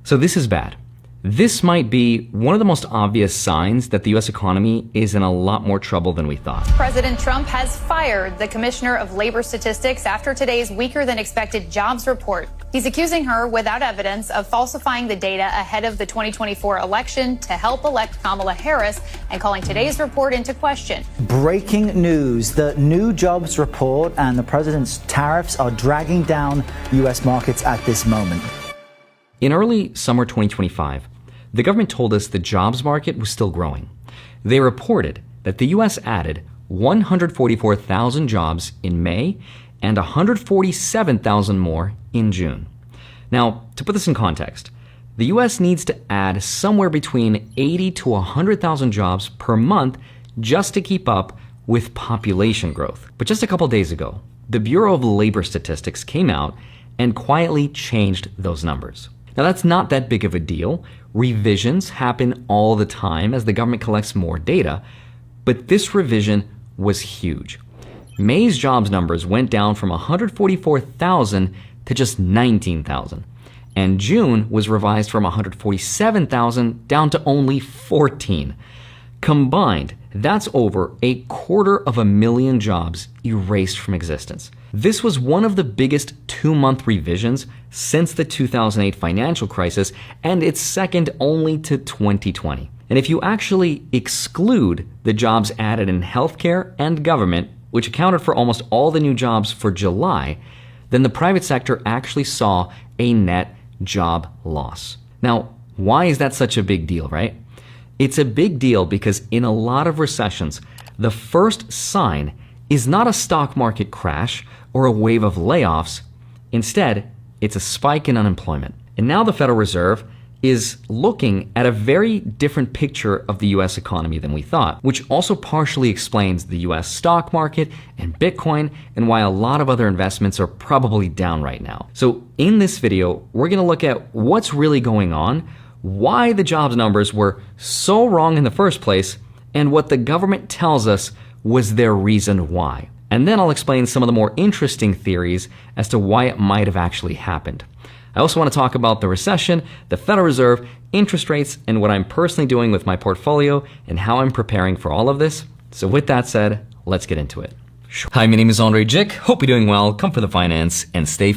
So this is bad. This might be one of the most obvious signs that the U.S. economy is in a lot more trouble than we thought. President Trump has fired the Commissioner of Labor Statistics after today's weaker than expected jobs report. He's accusing her, without evidence, of falsifying the data ahead of the 2024 election to help elect Kamala Harris and calling today's report into question. Breaking news. The new jobs report and the president's tariffs are dragging down U.S. markets at this moment. In early summer 2025, the government told us the jobs market was still growing. They reported that the U.S. added 144,000 jobs in May and 147,000 more in June. Now, to put this in context, the U.S. needs to add somewhere between 80 to 100,000 jobs per month just to keep up with population growth. But just a couple days ago, the Bureau of Labor Statistics came out and quietly changed those numbers. Now, that's not that big of a deal. Revisions happen all the time as the government collects more data, but this revision was huge. May's jobs numbers went down from 144,000 to just 19,000, and June was revised from 147,000 down to only 14. Combined, that's over 250,000 jobs erased from existence. This was one of the biggest 2-month revisions since the 2008 financial crisis, and it's second only to 2020. And if you actually exclude the jobs added in healthcare and government, which accounted for almost all the new jobs for July, then the private sector actually saw a net job loss. Now, why is that such a big deal, right? It's a big deal because in a lot of recessions, the first sign is not a stock market crash or a wave of layoffs. Instead, it's a spike in unemployment. And now the Federal Reserve is looking at a very different picture of the U.S. economy than we thought, which also partially explains the U.S. stock market and Bitcoin and why a lot of other investments are probably down right now. So in this video, we're going to look at what's really going on, why the jobs numbers were so wrong in the first place, and what the government tells us was their reason why. And then I'll explain some of the more interesting theories as to why it might have actually happened. I also want to talk about the recession, the Federal Reserve, interest rates, and what I'm personally doing with my portfolio and how I'm preparing for all of this. So with that said, let's get into it. Hi, my name is Andre Jik. Hope you're doing well. Come for the finance and stay